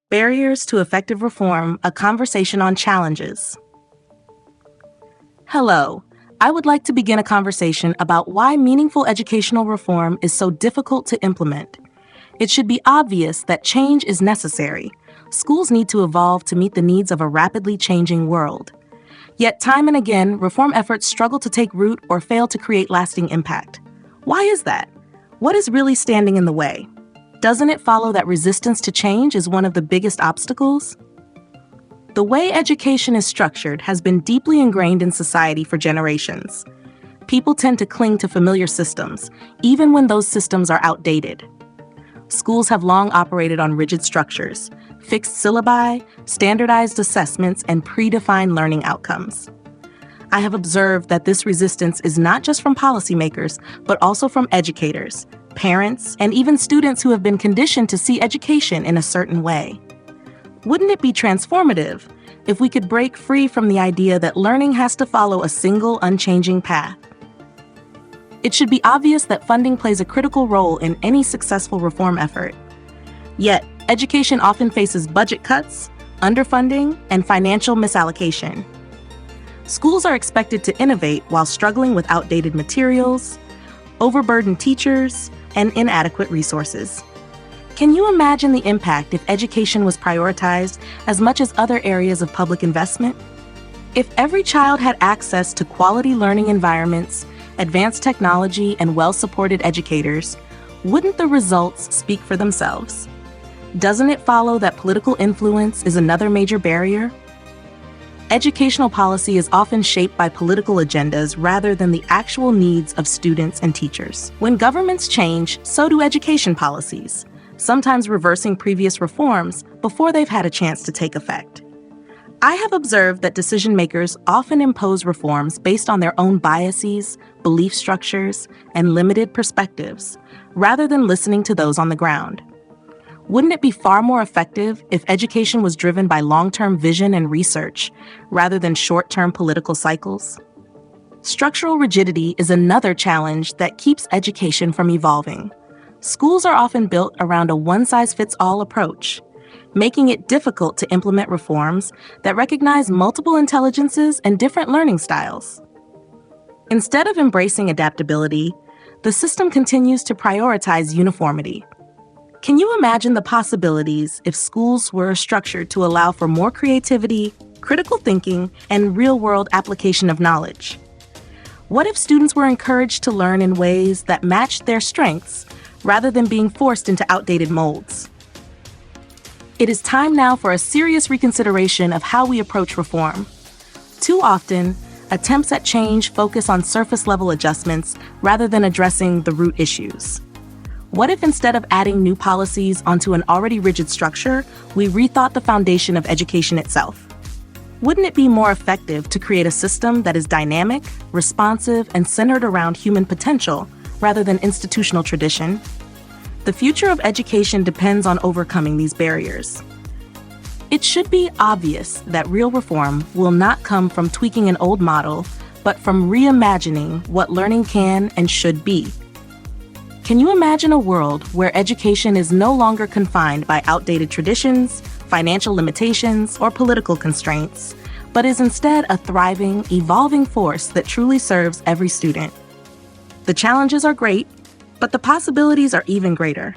Barriers to Effective Reform, a conversation on challenges. Hello. I would like to begin a conversation about why meaningful educational reform is so difficult to implement. It should be obvious that change is necessary. Schools need to evolve to meet the needs of a rapidly changing world. Yet time and again, reform efforts struggle to take root or fail to create lasting impact. Why is that? What is really standing in the way? Doesn't it follow that resistance to change is one of the biggest obstacles? The way education is structured has been deeply ingrained in society for generations. People tend to cling to familiar systems, even when those systems are outdated. Schools have long operated on rigid structures, fixed syllabi, standardized assessments, and predefined learning outcomes. I have observed that this resistance is not just from policymakers, but also from educators, parents, and even students who have been conditioned to see education in a certain way. Wouldn't it be transformative if we could break free from the idea that learning has to follow a single, unchanging path? It should be obvious that funding plays a critical role in any successful reform effort. Yet, education often faces budget cuts, underfunding, and financial misallocation. Schools are expected to innovate while struggling with outdated materials, overburdened teachers, and inadequate resources. Can you imagine the impact if education was prioritized as much as other areas of public investment? If every child had access to quality learning environments, advanced technology, and well-supported educators, wouldn't the results speak for themselves? Doesn't it follow that political influence is another major barrier? Educational policy is often shaped by political agendas rather than the actual needs of students and teachers. When governments change, so do education policies, sometimes reversing previous reforms before they've had a chance to take effect. I have observed that decision makers often impose reforms based on their own biases, belief structures, and limited perspectives, rather than listening to those on the ground. Wouldn't it be far more effective if education was driven by long-term vision and research, rather than short-term political cycles? Structural rigidity is another challenge that keeps education from evolving. Schools are often built around a one-size-fits-all approach, making it difficult to implement reforms that recognize multiple intelligences and different learning styles. Instead of embracing adaptability, the system continues to prioritize uniformity. Can you imagine the possibilities if schools were structured to allow for more creativity, critical thinking, and real-world application of knowledge? What if students were encouraged to learn in ways that matched their strengths rather than being forced into outdated molds? It is time now for a serious reconsideration of how we approach reform. Too often, attempts at change focus on surface-level adjustments rather than addressing the root issues. What if instead of adding new policies onto an already rigid structure, we rethought the foundation of education itself? Wouldn't it be more effective to create a system that is dynamic, responsive, and centered around human potential rather than institutional tradition? The future of education depends on overcoming these barriers. It should be obvious that real reform will not come from tweaking an old model, but from reimagining what learning can and should be. Can you imagine a world where education is no longer confined by outdated traditions, financial limitations, or political constraints, but is instead a thriving, evolving force that truly serves every student? The challenges are great, but the possibilities are even greater.